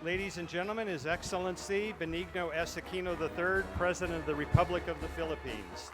Ladies and gentlemen, His Excellency Benigno S. Aquino III, President of the Republic of the Philippines.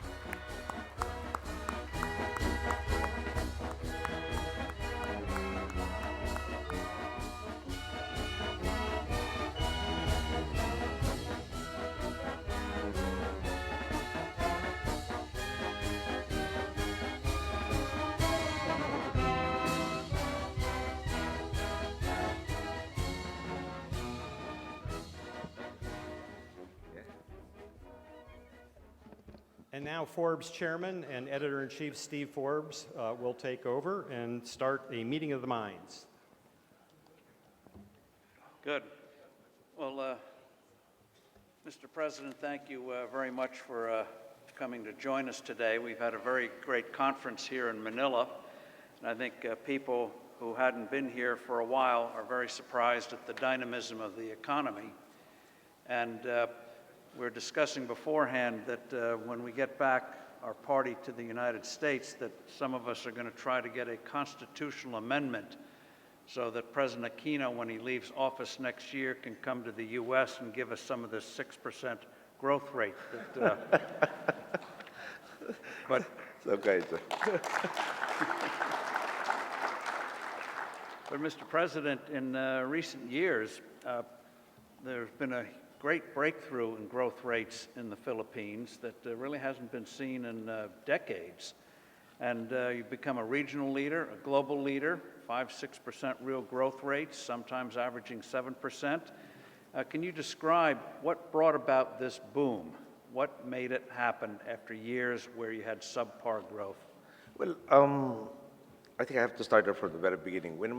And now Forbes Chairman and Editor-in-Chief Steve Forbes will take over and start a meeting of the minds. Good. Well, Mr. President, thank you very much for coming to join us today. We've had a very great conference here in Manila, and I think people who hadn't been here for a while are very surprised at the dynamism of the economy. And we're discussing beforehand that when we get back our party to the United States, that some of us are going to try to get a constitutional amendment so that President Aquino, when he leaves office next year, can come to the U.S. and give us some of this 6% growth rate. But it's okay, sir. But Mr. President, in recent years, there's been a great breakthrough in growth rates in the Philippines that really hasn't been seen in decades. And you've become a regional leader, a global leader, 5-6% real growth rates, sometimes averaging 7%. Can you describe what brought about this boom? What made it happen after years where you had subpar growth? Well, I think I have to start off from the very beginning. When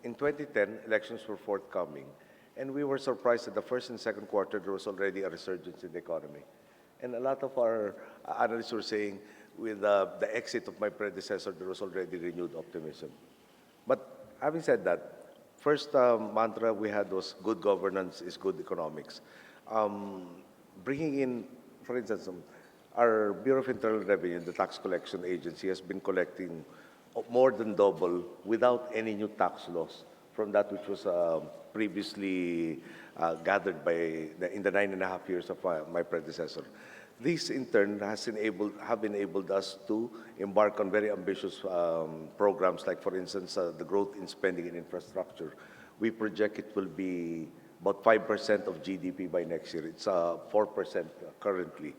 in 2010, elections were forthcoming, and we were surprised that the first and second quarter, there was already a resurgence in the economy. And a lot of our analysts were saying, with the exit of my predecessor, there was already renewed optimism. But having said that, first mantra we had was good governance is good economics. Bringing in, for instance, our Bureau of Internal Revenue, the tax collection agency, has been collecting more than double without any new tax laws from that which was previously gathered in the 9.5 years of my predecessor. This, in turn, have enabled us to embark on very ambitious programs, like, for instance, the growth in spending in infrastructure. We project it will be about 5% of GDP by next year. It's 4% currently.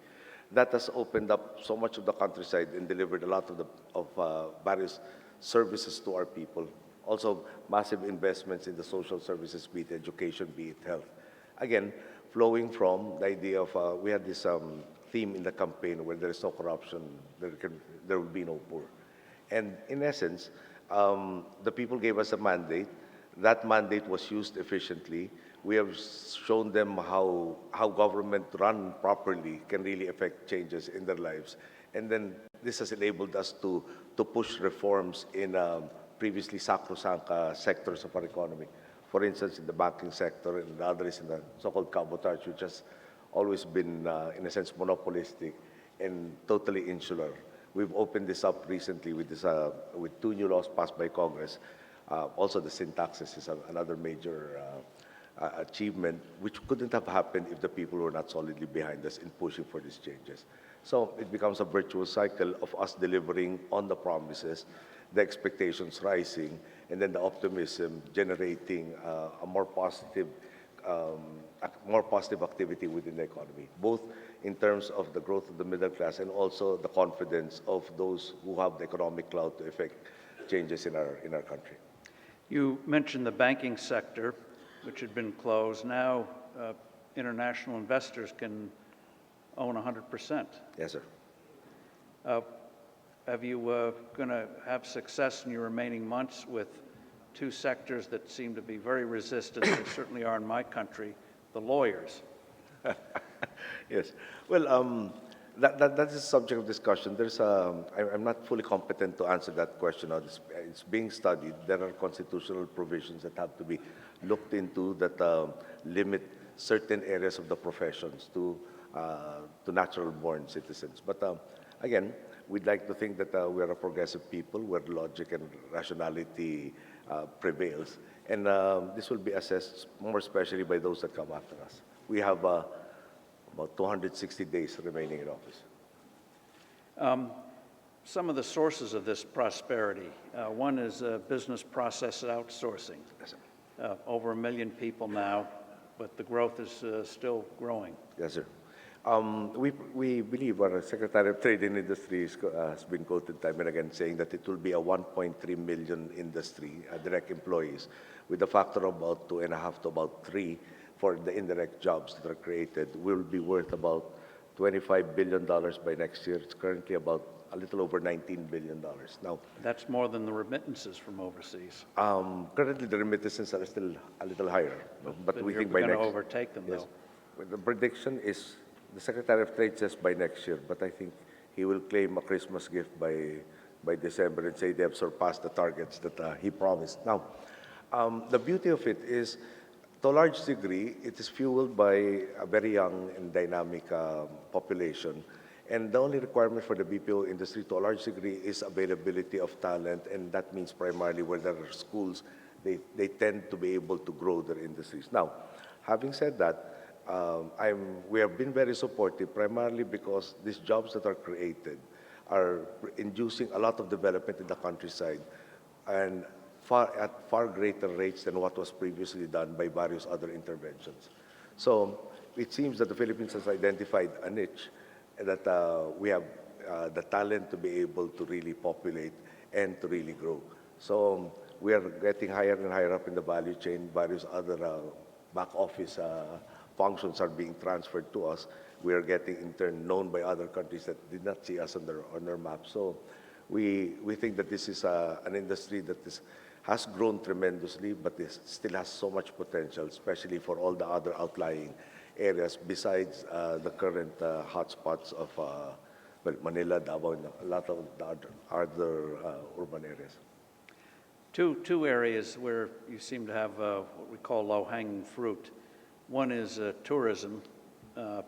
That has opened up so much of the countryside and delivered a lot of various services to our people. Also, massive investments in the social services, be it education, be it health. Again, flowing from the idea of, we had this theme in the campaign where there is no corruption, there will be no poor. And in essence, the people gave us a mandate. That mandate was used efficiently. We have shown them how government run properly can really affect changes in their lives. And then this has enabled us to push reforms in previously sacrosanct sectors of our economy. For instance, in the banking sector, and the other is in the so-called cabotage, which has always been, in a sense, monopolistic and totally insular. We've opened this up recently with 2 new laws passed by Congress. Also, the sin taxes is another major achievement, which couldn't have happened if the people were not solidly behind us in pushing for these changes. So it becomes a virtuous cycle of us delivering on the promises, the expectations rising, and then the optimism generating a more positive activity within the economy, both in terms of the growth of the middle class and also the confidence of those who have the economic clout to effect changes in our country. You mentioned the banking sector, which had been closed. Now, international investors can own 100%. Yes, sir. Have you going to have success in your remaining months with 2 sectors that seem to be very resistant, they certainly are in my country, the lawyers? Yes. Well, that is a subject of discussion. I'm not fully competent to answer that question. It's being studied. There are constitutional provisions that have to be looked into that limit certain areas of the professions to natural-born citizens. But again, we'd like to think that we are a progressive people where logic and rationality prevails. And this will be assessed more especially by those that come after us. We have about 260 days remaining in office. Some of the sources of this prosperity. One is business process outsourcing. Yes, sir. Over 1 million people now, but the growth is still growing. Yes, sir. We believe our Secretary of Trade and Industry has been quoted time and again saying that it will be a 1.3 million industry, direct employees, with a factor of about 2.5 to about 3 for the indirect jobs that are created. Will be worth about $25 billion by next year. It's currently about a little over $19 billion. Now, That's more than the remittances from overseas. currently the remittances are still a little higher, but we think by You're next going to overtake them, yes. though. Well, the prediction is the Secretary of Trade says by next year, but I think he will claim a Christmas gift by December and say they have surpassed the targets that he promised. Now, the beauty of it is, to a large degree, it is fueled by a very young and dynamic population. And the only requirement for the BPO industry, to a large degree, is availability of talent, and that means primarily where there are schools, they tend to be able to grow their industries. Now, having said that, we have been very supportive, primarily because these jobs that are created are inducing a lot of development in the countryside, and at far greater rates than what was previously done by various other interventions. So it seems that the Philippines has identified a niche that we have the talent to be able to really populate and to really grow. So we are getting higher and higher up in the value chain. Various other back office functions are being transferred to us. We are getting in turn known by other countries that did not see us on their map. So we think that this is an industry that has grown tremendously, but still has so much potential, especially for all the other outlying areas besides the current hotspots of Manila, Davao, and a lot of the other urban areas. Two areas where you seem to have what we call low-hanging fruit. One is tourism.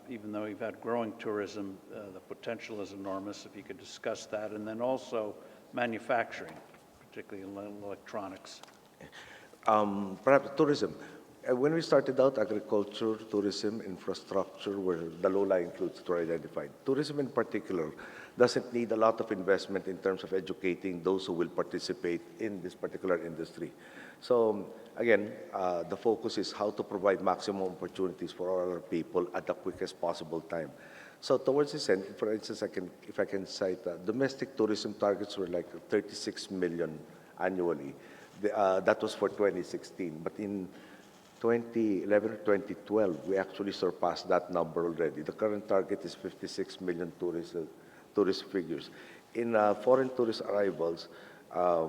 Even though you've had growing tourism, the potential is enormous, if you could discuss that. And then also manufacturing, particularly in electronics. Perhaps tourism. When we started out, agriculture, tourism, infrastructure were the low-lying fruits that were identified. Tourism in particular doesn't need a lot of investment in terms of educating those who will participate in this particular industry. So again, the focus is how to provide maximum opportunities for all our people at the quickest possible time. So towards this end, for instance, if I can cite, domestic tourism targets were like 36 million annually. That was for 2016. But in 2011 or 2012, we actually surpassed that number already. The current target is 56 million tourist figures. In foreign tourist arrivals,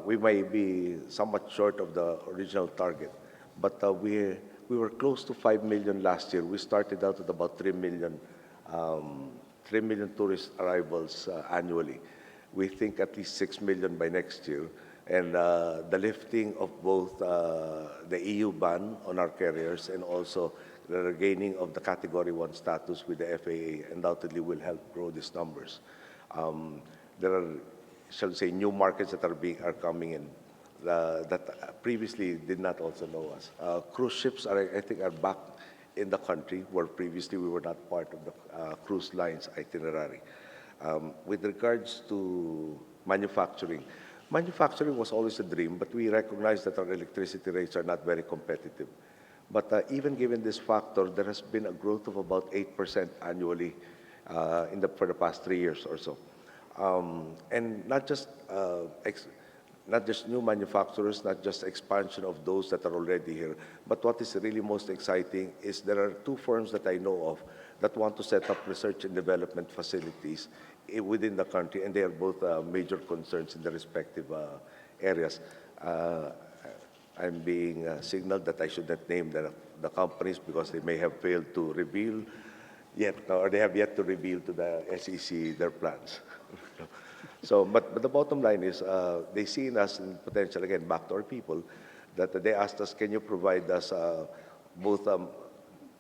we may be somewhat short of the original target, but we were close to 5 million last year. We started out at about 3 million tourist arrivals annually. We think at least 6 million by next year. And the lifting of both the EU ban on our carriers and also the regaining of the Category 1 status with the FAA undoubtedly will help grow these numbers. There are, shall we say, new markets that are coming in that previously did not also know us. Cruise ships, I think, are back in the country, where previously we were not part of the cruise lines itinerary. With regards to manufacturing was always a dream, but we recognize that our electricity rates are not very competitive. But even given this factor, there has been a growth of about 8% annually for the past 3 years or so. And not just new manufacturers, not just expansion of those that are already here, but what is really most exciting is there are 2 firms that I know of that want to set up research and development facilities within the country, and they are both major concerns in the respective areas. I'm being signaled that I should not name the companies because they may have failed to reveal yet, or they have yet to reveal to the SEC their plans. So, but the bottom line is they see in us in potential, again, back to our people, that they asked us, can you provide us both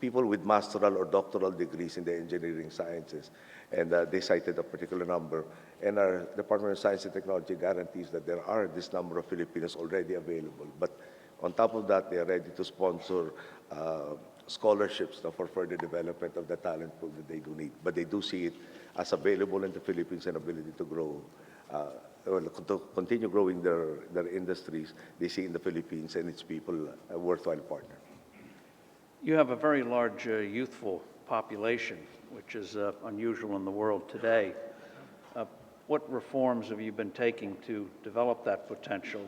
people with master's or doctoral degrees in the engineering sciences? And they cited a particular number. And our Department of Science and Technology guarantees that there are this number of Filipinos already available. But On top of that, they are ready to sponsor scholarships for further development of the talent pool that they do need. But they do see it as available in the Philippines and ability to grow, to continue growing their industries. They see in the Philippines and its people a worthwhile partner. You have a very large youthful population, which is unusual in the world today. What reforms have you been taking to develop that potential,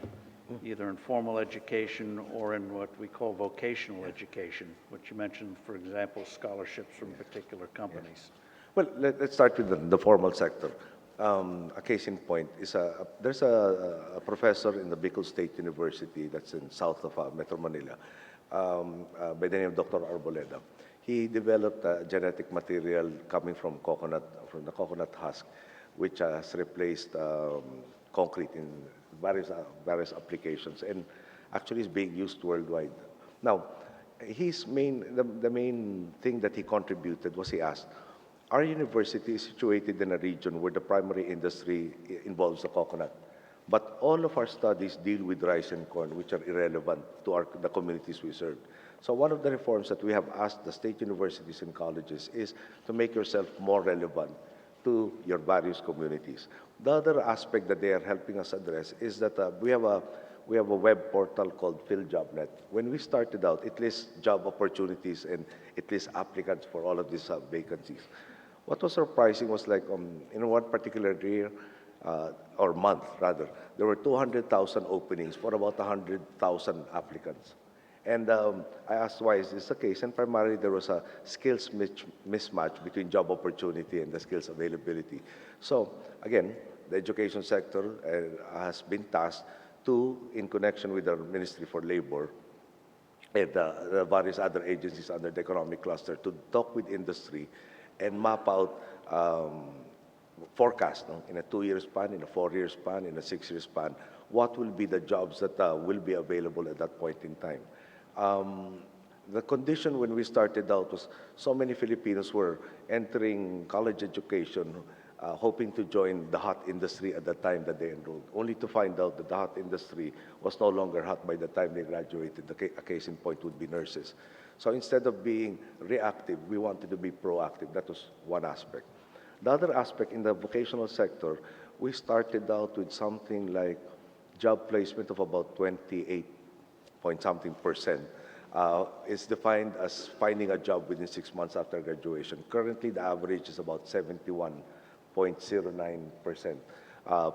either in formal education or in what we call vocational education, which you mentioned, for example, scholarships from particular companies? Well, let's start with the formal sector. A case in point is there's a professor in the Bicol State University that's in south of Metro Manila by the name of Dr. Arboleda. He developed a genetic material coming from the coconut husk, which has replaced concrete in various applications, and actually is being used worldwide. Now, the main thing that he contributed was he asked, our university is situated in a region where the primary industry involves the coconut, but all of our studies deal with rice and corn, which are irrelevant to the communities we serve. So one of the reforms that we have asked the state universities and colleges is to make yourself more relevant to your various communities. The other aspect that they are helping us address is that we have a web portal called PhilJobNet. When we started out, it lists job opportunities and it lists applicants for all of these vacancies. What was surprising was like in one particular year, or month rather, there were 200,000 openings for about 100,000 applicants. And I asked why is this the case, and primarily there was a skills mismatch between job opportunity and the skills availability. So again, the education sector has been tasked to, in connection with the Ministry for Labor and the various other agencies under the economic cluster, to talk with industry and map out forecast in a 2-year span, in a 4-year span, in a 6-year span, what will be the jobs that will be available at that point in time. The condition when we started out was so many Filipinos were entering college education hoping to join the hot industry at the time that they enrolled, only to find out that the hot industry was no longer hot by the time they graduated. A case in point would be nurses. So instead of being reactive, we wanted to be proactive. That was one aspect. The other aspect in the vocational sector, we started out with something like job placement of about 28-point-something%. Is defined as finding a job within 6 months after graduation. Currently, the average is about 71.09%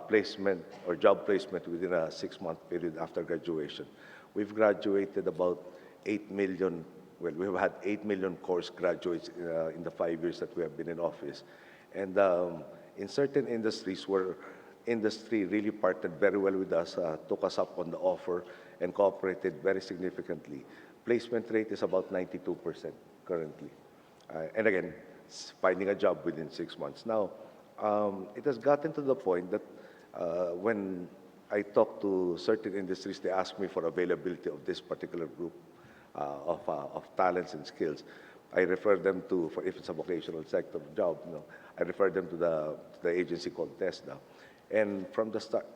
placement or job placement within a 6-month period after graduation. We've graduated about 8 million, well, we've had 8 million course graduates in the 5 years that we have been in office. And in certain industries where industry really partnered very well with us, took us up on the offer and cooperated very significantly. Placement rate is about 92% currently. And again, finding a job within 6 months. Now, it has gotten to the point that when I talk to certain industries, they ask me for availability of this particular group of talents and skills. I refer them to, if it's a vocational sector job, I refer them to the agency called TESDA. And from the start,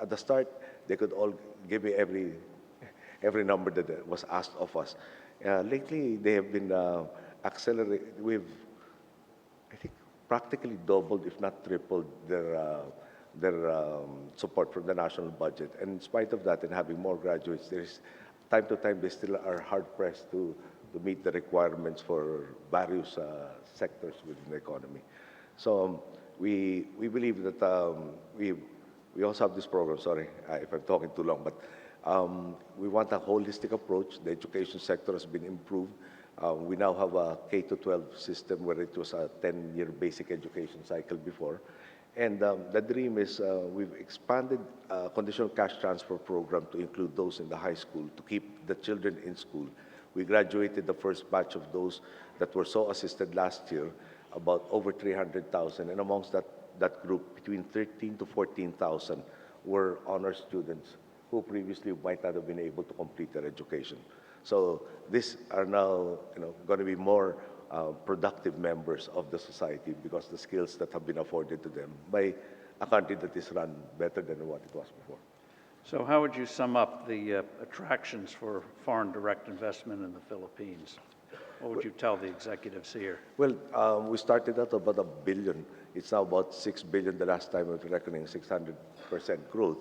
at the start, they could all give me every number that was asked of us. Lately, they have been accelerating. We've, I think, practically doubled, if not tripled, their support from the national budget. And in spite of that, and having more graduates, there's time to time they still are hard pressed to meet the requirements for various sectors within the economy. So we believe that we also have this program. Sorry if I'm talking too long, but we want a holistic approach. The education sector has been improved. We now have a K-12 system where it was a 10-year basic education cycle before. And the dream is we've expanded conditional cash transfer program to include those in the high school to keep the children in school. We graduated the first batch of those that were so assisted last year, about over 300,000. And amongst that group, between 13 to 14,000 were honor students who previously might not have been able to complete their education. So these are now going to be more productive members of the society because the skills that have been afforded to them by a country that is run better than what it was before. So how would you sum up the attractions for foreign direct investment in the Philippines? What would you tell the executives here? Well, we started out about $1 billion. It's now about $6 billion the last time we're reckoning 600% growth.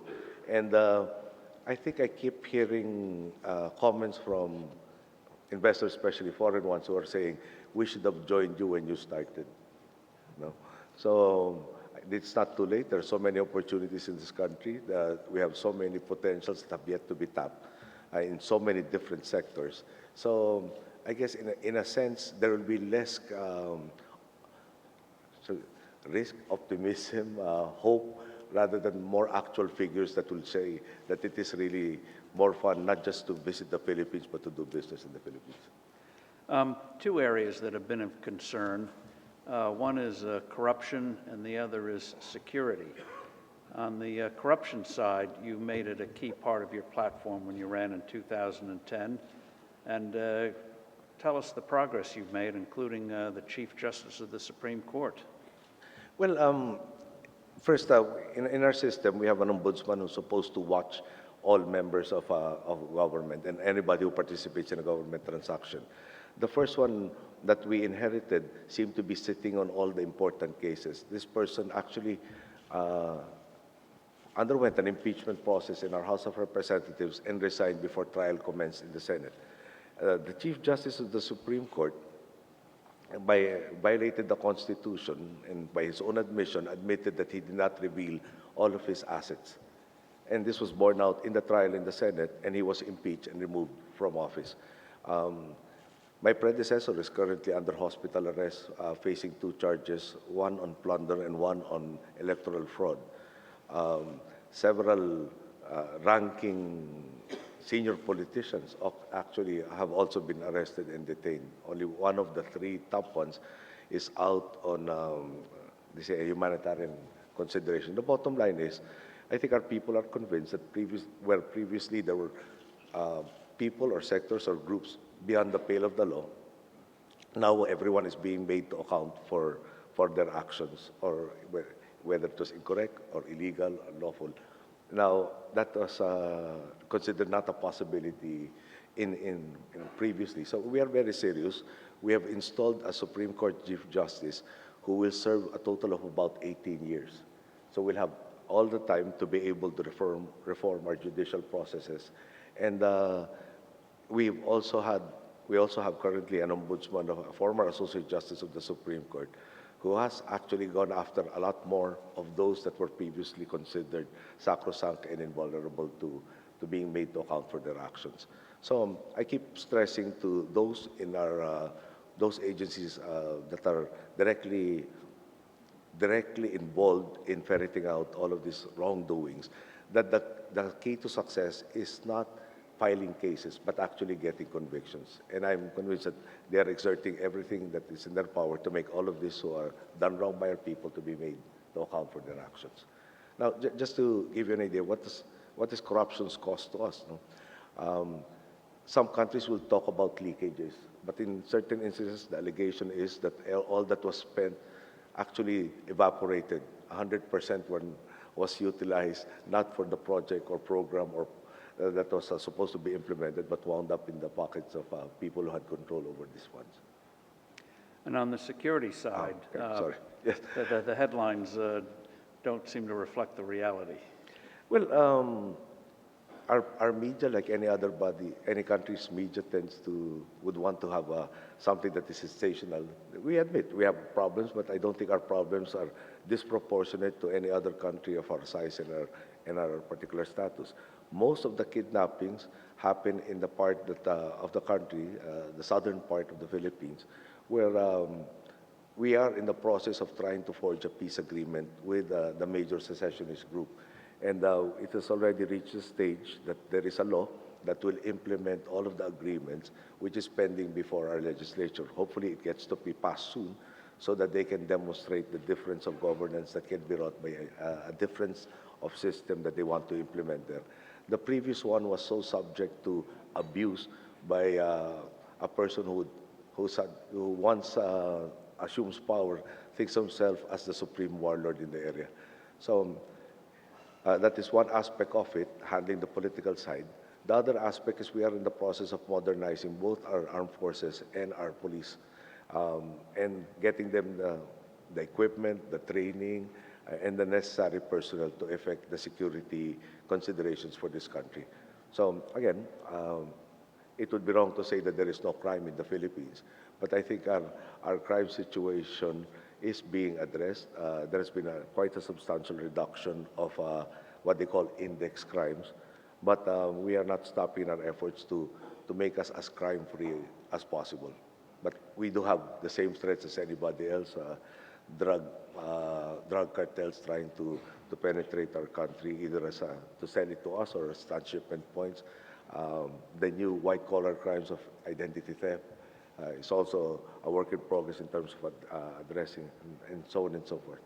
And I think I keep hearing comments from investors, especially foreign ones, who are saying, we should have joined you when you started. No? So it's not too late. There are so many opportunities in this country. We have so many potentials that have yet to be tapped in so many different sectors. So I guess in a sense, there will be less risk, optimism, hope, rather than more actual figures that will say that it is really more fun, not just to visit the Philippines, but to do business in the Philippines. Two areas that have been of concern. One is corruption, and the other is security. On the corruption side, you made it a key part of your platform when you ran in 2010. And tell us the progress you've made, including the Chief Justice of the Supreme Court. Well, first, in our system, we have an ombudsman who's supposed to watch all members of government and anybody who participates in a government transaction. The first one that we inherited seemed to be sitting on all the important cases. This person actually underwent an impeachment process in our House of Representatives and resigned before trial commenced in the Senate. The Chief Justice of the Supreme Court violated the Constitution and by his own admission admitted that he did not reveal all of his assets. And this was borne out in the trial in the Senate, and he was impeached and removed from office. My predecessor is currently under hospital arrest, facing 2 charges, one on plunder and one on electoral fraud. Several ranking senior politicians actually have also been arrested and detained. Only one of the 3 top ones is out on, they say, a humanitarian consideration. The bottom line is, I think our people are convinced that where previously there were people or sectors or groups beyond the pale of the law, now everyone is being made to account for their actions, or whether it was incorrect or illegal or lawful. Now, that was considered not a possibility in previously. So we are very serious. We have installed a Supreme Court Chief Justice who will serve a total of about 18 years. So we'll have all the time to be able to reform our judicial processes. And we also have currently an ombudsman, a former Associate Justice of the Supreme Court, who has actually gone after a lot more of those that were previously considered sacrosanct and invulnerable to being made to account for their actions. So I keep stressing to those in our those agencies that are directly involved in ferreting out all of these wrongdoings, that the key to success is not filing cases, but actually getting convictions. And I'm convinced that they are exerting everything that is in their power to make all of this who are done wrong by our people to be made to account for their actions. Now, just to give you an idea, what is corruption's cost to us? No? Some countries will talk about leakages, but in certain instances, the allegation is that all that was spent actually evaporated. 100% was utilized, not for the project or program or that was supposed to be implemented, but wound up in the pockets of people who had control over these funds. And on the security side, Sorry. Yes. the headlines don't seem to reflect the reality. Well, our media, like any other body, any country's media would want to have something that is sensational. We admit we have problems, but I don't think our problems are disproportionate to any other country of our size and our particular status. Most of the kidnappings happen in the part of the country, the southern part of the Philippines, where we are in the process of trying to forge a peace agreement with the major secessionist group. And it has already reached a stage that there is a law that will implement all of the agreements, which is pending before our legislature. Hopefully it gets to be passed soon so that they can demonstrate the difference of governance that can be wrought by a difference of system that they want to implement there. The previous one was so subject to abuse by a person who once assumes power, thinks of himself as the supreme warlord in the area. So That is one aspect of it, handling the political side. The other aspect is we are in the process of modernizing both our armed forces and our police, and getting them the equipment, the training, and the necessary personnel to effect the security considerations for this country. So again, it would be wrong to say that there is no crime in the Philippines, but I think our crime situation is being addressed. There has been quite a substantial reduction of what they call index crimes, but we are not stopping our efforts to make us as crime-free as possible. But we do have the same threats as anybody else, drug cartels trying to penetrate our country, either as to sell it to us or as transshipment points. The new white-collar crimes of identity theft is also a work in progress in terms of addressing, and so on and so forth.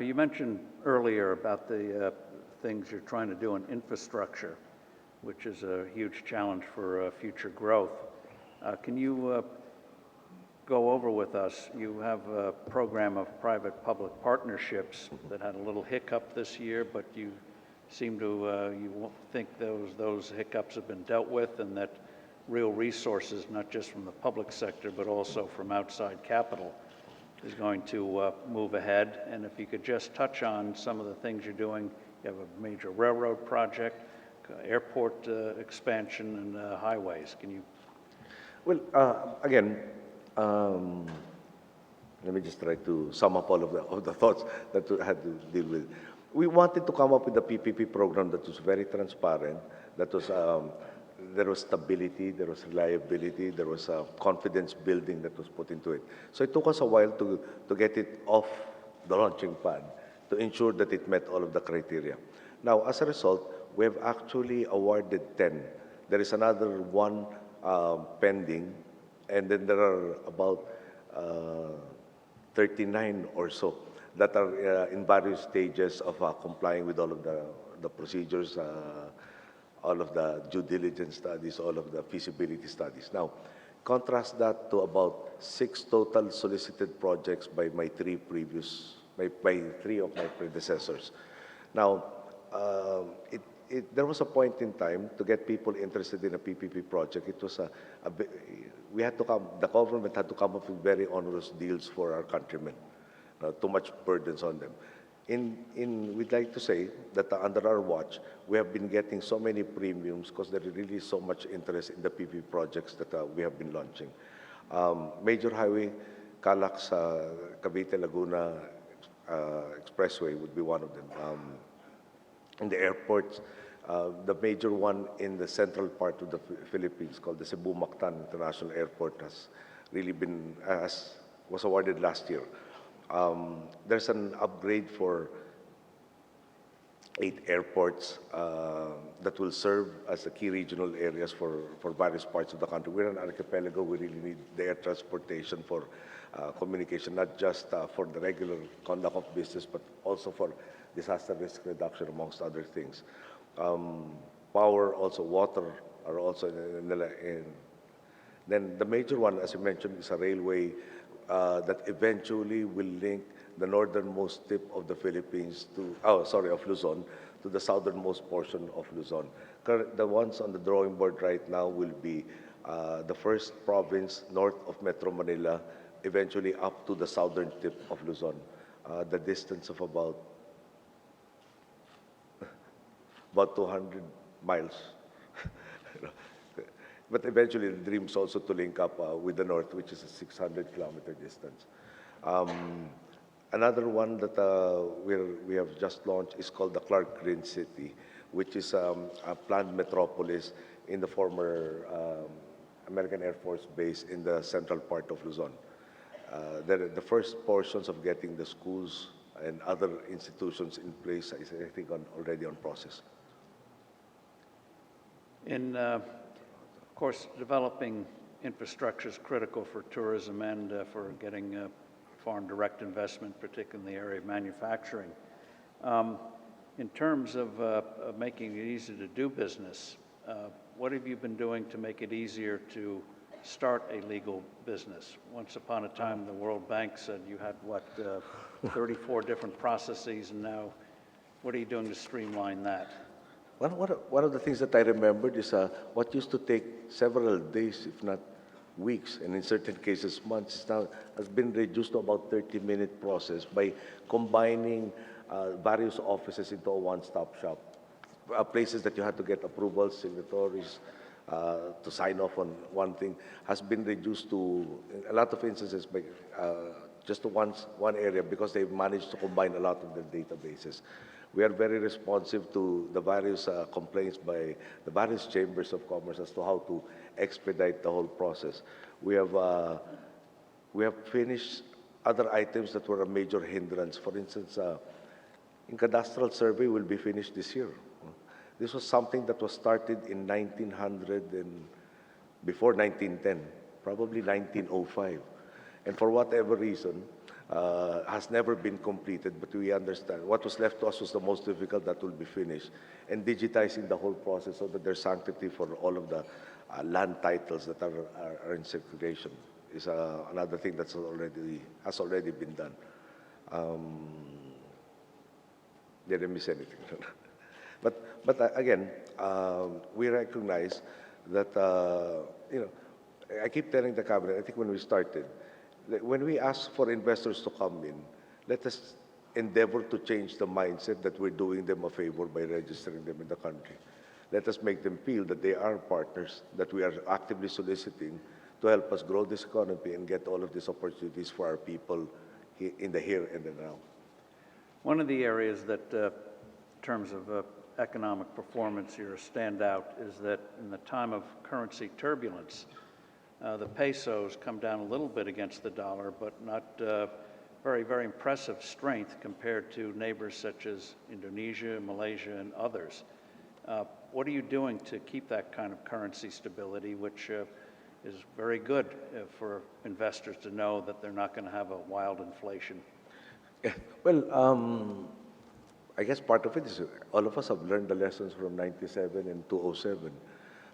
You mentioned earlier about the things you're trying to do in infrastructure, which is a huge challenge for future growth. Can you go over with us? You have a program of private-public partnerships that had a little hiccup this year, but you seem to you think those hiccups have been dealt with, and that real resources, not just from the public sector, but also from outside capital, is going to move ahead. And if you could just touch on some of the things you're doing. You have a major railroad project, airport expansion, and highways. Can you? Well, again, let me just try to sum up all of the thoughts that we had to deal with. We wanted to come up with a PPP program that was very transparent, that was there was stability, there was reliability, there was confidence building that was put into it. So it took us a while to get it off the launching pad, to ensure that it met all of the criteria. Now, as a result, we have actually awarded 10. There is another one pending, and then there are about 39 or so that are in various stages of complying with all of the procedures, all of the due diligence studies, all of the feasibility studies. Now, contrast that to about 6 total solicited projects by by 3 of my predecessors. Now, there was a point in time to get people interested in a PPP project. It was the government had to come up with very onerous deals for our countrymen, too much burdens on them. We'd like to say that under our watch, we have been getting so many premiums because there really is so much interest in the PPP projects that we have been launching. Major highway, Calax, Cavite, Laguna Expressway would be one of them. In the airports, the major one in the central part of the Philippines, called the Cebu-Mactan International Airport, has really been was awarded last year. There's an upgrade for 8 airports that will serve as the key regional areas for various parts of the country. We're an archipelago. We really need the air transportation for communication, not just for the regular conduct of business, but also for disaster risk reduction, amongst other things. Power, also water, are also in. Then the major one, as you mentioned, is a railway that eventually will link the northernmost tip of the Philippines of Luzon, to the southernmost portion of Luzon. The ones on the drawing board right now will be the first province north of Metro Manila, eventually up to the southern tip of Luzon. The distance of about 200 miles. But eventually, the dream is also to link up with the north, which is a 600-kilometer distance. Another one that we have just launched is called the Clark Green City, which is a planned metropolis in the former American Air Force Base in the central part of Luzon. The first portions of getting the schools and other institutions in place is, I think, already on process. Of course, developing infrastructure is critical for tourism and for getting foreign direct investment, particularly in the area of manufacturing. In terms of making it easy to do business, what have you been doing to make it easier to start a legal business? Once upon a time, the World Bank said you had, 34 different processes, and now What are you doing to streamline that? One of the things that I remembered is what used to take several days, if not weeks, and in certain cases months, now has been reduced to about 30-minute process by combining various offices into a one-stop shop. Places that you had to get approvals, signatories, to sign off on one thing has been reduced to, in a lot of instances, by, just to one area because they've managed to combine a lot of the databases. We are very responsive to the various complaints by the various chambers of commerce as to how to expedite the whole process. We have finished other items that were a major hindrance. For instance, in cadastral survey will be finished this year. This was something that was started in 1900 and before 1910, probably 1905. And for whatever reason, has never been completed, but we understand. What was left to us was the most difficult, that will be finished. And digitizing the whole process so that there's sanctity for all of the land titles that are in circulation is another thing that's has already been done. Did I miss anything? But again, we recognize that, I keep telling the cabinet, I think when we started, when we ask for investors to come in, let us endeavor to change the mindset that we're doing them a favor by registering them in the country. Let us make them feel that they are partners, that we are actively soliciting to help us grow this economy and get all of these opportunities for our people in the here and the now. One of the areas that, in terms of economic performance here, stand out is that in the time of currency turbulence, the pesos come down a little bit against the dollar, but not very, very impressive strength compared to neighbors such as Indonesia, Malaysia, and others. What are you doing to keep that kind of currency stability, which is very good for investors to know that they're not going to have a wild inflation? Yeah. Well, I guess part of it is all of us have learned the lessons from 97 and 2007.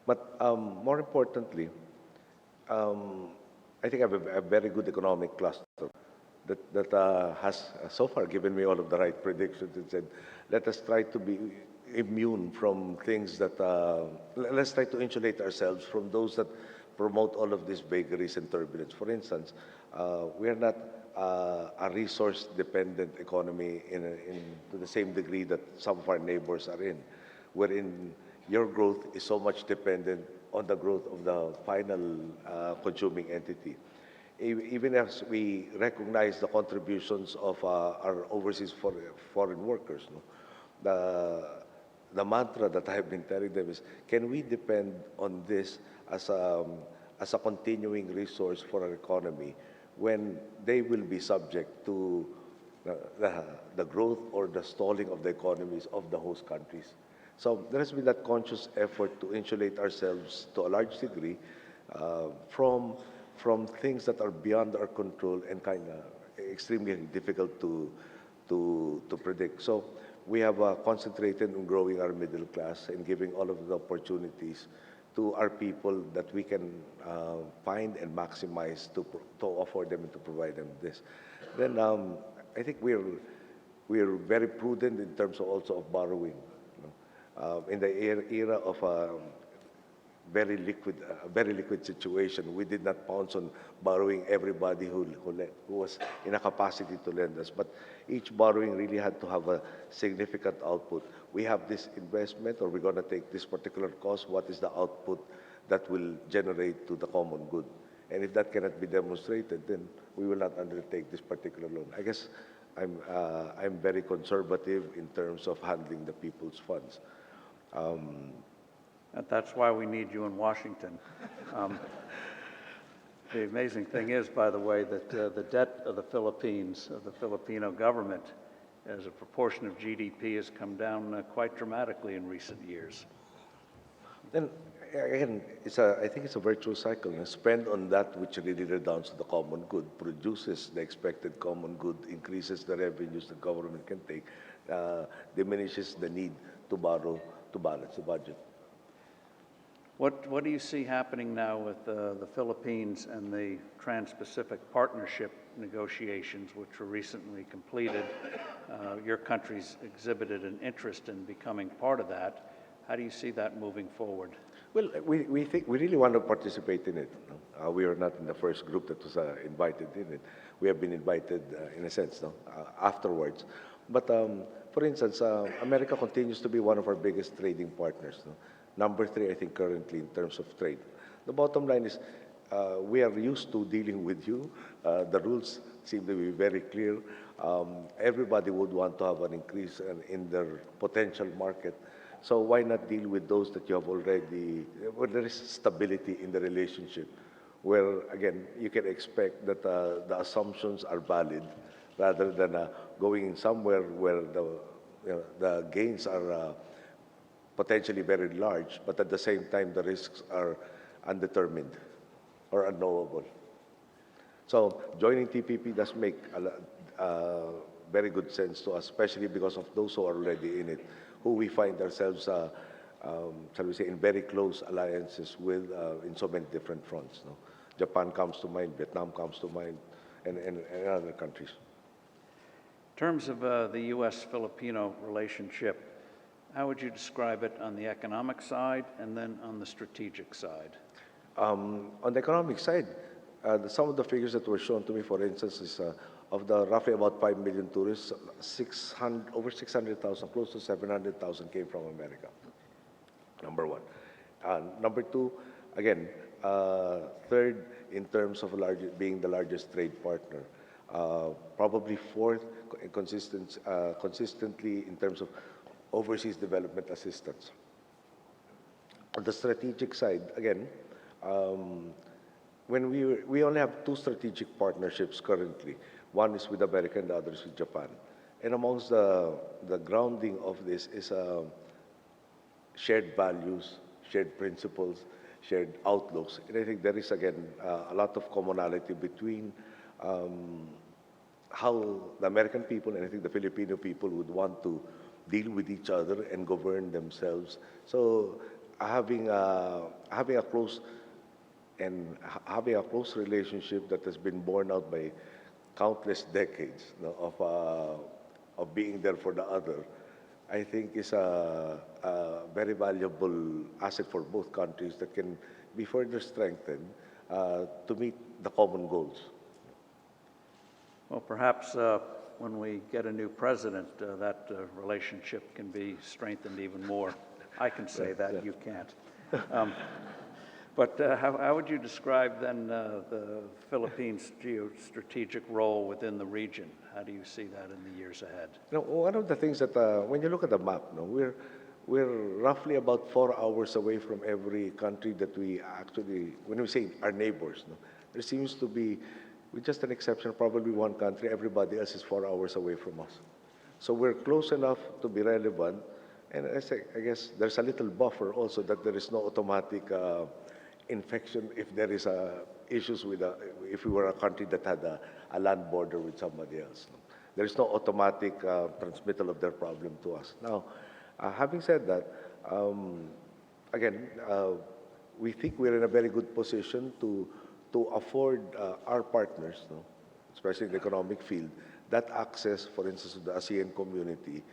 But more importantly, I think I have a very good economic cluster that has so far given me all of the right predictions and said, let us try to be immune from things that, let's try to insulate ourselves from those that promote all of these vagaries and turbulence. For instance, we are not a resource-dependent economy to the same degree that some of our neighbors are in, wherein your growth is so much dependent on the growth of the final consuming entity. Even as we recognize the contributions of our overseas foreign workers, no? The mantra that I have been telling them is, can we depend on this as a continuing resource for our economy when they will be subject to the growth or the stalling of the economies of the host countries? So there has been that conscious effort to insulate ourselves to a large degree from things that are beyond our control and kind of extremely difficult to predict. So we have concentrated on growing our middle class and giving all of the opportunities to our people that we can find and maximize to offer them and to provide them this. Then I think we're very prudent in terms of also of borrowing. In the era of a very liquid situation, we did not pounce on borrowing everybody who was in a capacity to lend us. But each borrowing really had to have a significant output. We have this investment, or we're going to take this particular cost. What is the output that will generate to the common good? And if that cannot be demonstrated, then we will not undertake this particular loan. I guess I'm very conservative in terms of handling the people's funds. That's why we need you in Washington. The amazing thing is, by the way, that the debt of the Philippines, of the Filipino government, as a proportion of GDP, has come down quite dramatically in recent years. Then, again, I think it's a virtuous cycle. Spend on that which really redounds to the common good, produces the expected common good, increases the revenues the government can take, diminishes the need to borrow to balance the budget. What do you see happening now with the Philippines and the Trans-Pacific Partnership negotiations, which were recently completed? Your country's exhibited an interest in becoming part of that. How do you see that moving forward? Well, we think we really want to participate in it. No? We are not in the first group that was invited in it. We have been invited, in a sense, no? Afterwards. But for instance, America continues to be one of our biggest trading partners. No? Number 3, I think, currently in terms of trade. The bottom line is we are used to dealing with you. The rules seem to be very clear. Everybody would want to have an increase in their potential market. So why not deal with those that you have already, where there is stability in the relationship, where, again, you can expect that the assumptions are valid rather than going in somewhere where the gains are potentially very large, but at the same time the risks are undetermined or unknowable. So joining TPP does make very good sense to us, especially because of those who are already in it, who we find ourselves, shall we say, in very close alliances with in so many different fronts. No? Japan comes to mind, Vietnam comes to mind, and other countries. In terms of the U.S.-Filipino relationship, how would you describe it on the economic side and then on the strategic side? On the economic side, some of the figures that were shown to me, for instance, is of the roughly about 5 million tourists, over 600,000, close to 700,000 came from America, number 1. Number 2, again, third in terms of being the largest trade partner. Probably 4th consistently in terms of overseas development assistance. On the strategic side, again, when we only have 2 strategic partnerships currently. One is with America and the other is with Japan. And amongst the grounding of this is shared values, shared principles, shared outlooks. And I think there is, again, a lot of commonality between how the American people and I think the Filipino people would want to deal with each other and govern themselves. So having a close relationship that has been borne out by countless decades, you know, of being there for the other, I think is a very valuable asset for both countries that can be further strengthened to meet the common goals. Well, perhaps when we get a new president, that relationship can be strengthened even more. I can say that, you can't. But how would you describe then the Philippines' geostrategic role within the region? How do you see that in the years ahead? You know, one of the things that when you look at the map, no, we're roughly about 4 hours away from every country that we actually, when we say our neighbors, no, there seems to be, with just an exception, probably one country, everybody else is 4 hours away from us. So we're close enough to be relevant, and I guess there's a little buffer also that there is no automatic infection if there is issues with if we were a country that had a land border with somebody else. No? There is no automatic transmittal of their problem to us. Now, having said that, again, we think we're in a very good position to afford our partners, no, especially in the economic field, that access, for instance, to the ASEAN community,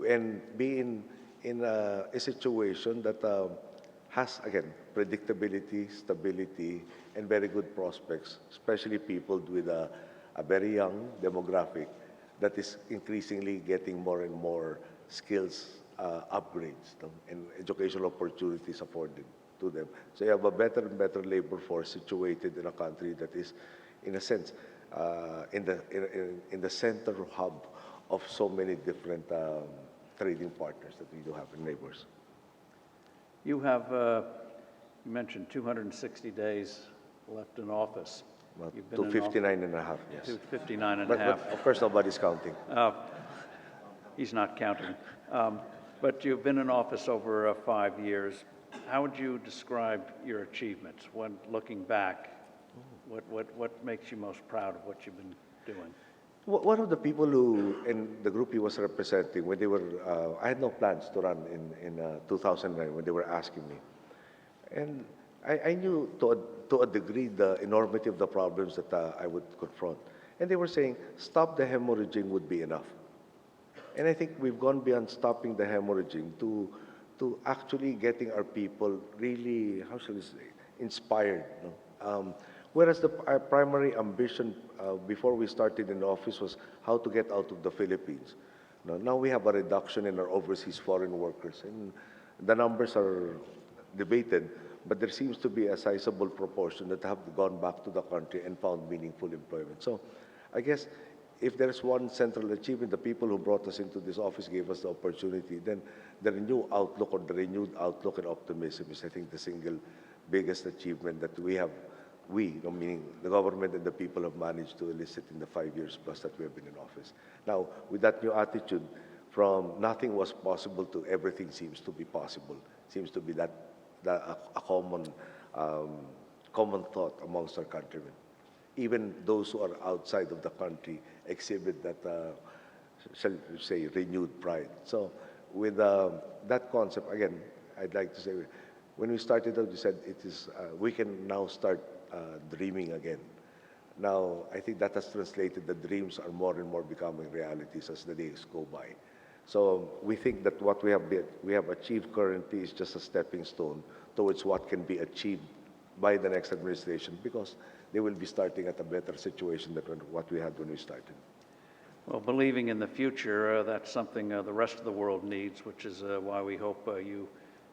and be in a situation that has, again, predictability, stability, and very good prospects, especially peopled with a very young demographic that is increasingly getting more and more skills upgrades, no, and educational opportunities afforded to them. So you have a better and better labor force situated in a country that is, in a sense, in the center hub of so many different trading partners that we do have in neighbors. You have, you mentioned 260 days left in office. Well, You've been to in 59 and a half, yes. To 59 and But a half. of course, nobody's counting. He's not counting. But you've been in office over 5 years. How would you describe your achievements when looking back? What makes you most proud of what you've been doing? One of the people who, in the group he was representing, when they were, I had no plans to run in 2009 when they were asking me. And I knew to a degree the enormity of the problems that I would confront. And they were saying, stop the hemorrhaging would be enough. And I think we've gone beyond stopping the hemorrhaging to actually getting our people really, how shall I say, inspired. No? Whereas our primary ambition before we started in office was how to get out of the Philippines. No, now we have a reduction in our overseas foreign workers, and the numbers are debated, but there seems to be a sizable proportion that have gone back to the country and found meaningful employment. So I guess if there's one central achievement, the people who brought us into this office gave us the opportunity, then the renewed outlook and optimism is, I think, the single biggest achievement that meaning the government and the people, have managed to elicit in the 5 years plus that we have been in office. Now, with that new attitude, from nothing was possible to everything seems to be possible, seems to be a common thought amongst our countrymen. Even those who are outside of the country exhibit that, shall we say, renewed pride. So with that concept, again, I'd like to say, when we started out, we said we can now start dreaming again. Now, I think that has translated, the dreams are more and more becoming realities as the days go by. So we think that what we have achieved currently is just a stepping stone towards what can be achieved by the next administration, because they will be starting at a better situation than what we had when we started. Well, believing in the future, that's something the rest of the world needs, which is why we hope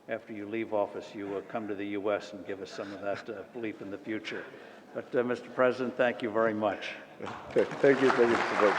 after you leave office, you come to the U.S. and give us some of that belief in the future. But, Mr. President, thank you very much. Thank you, Mr. Forbes.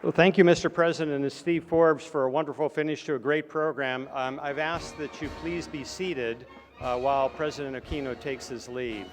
Well, thank you, Mr. President, and Steve Forbes, for a wonderful finish to a great program. I've asked that you please be seated while President Aquino takes his leave.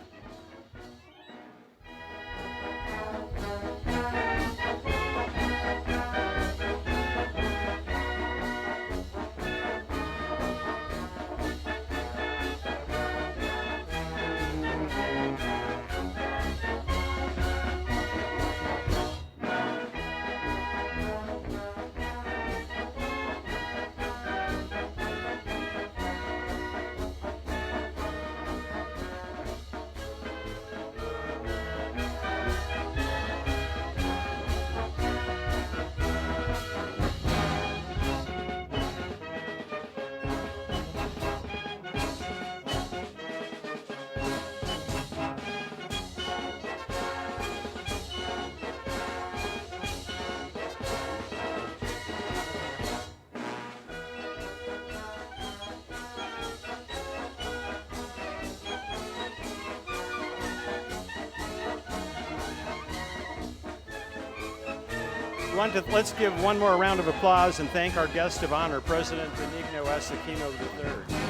Let's give one more round of applause and thank our guest of honor, President Benigno S. Aquino III.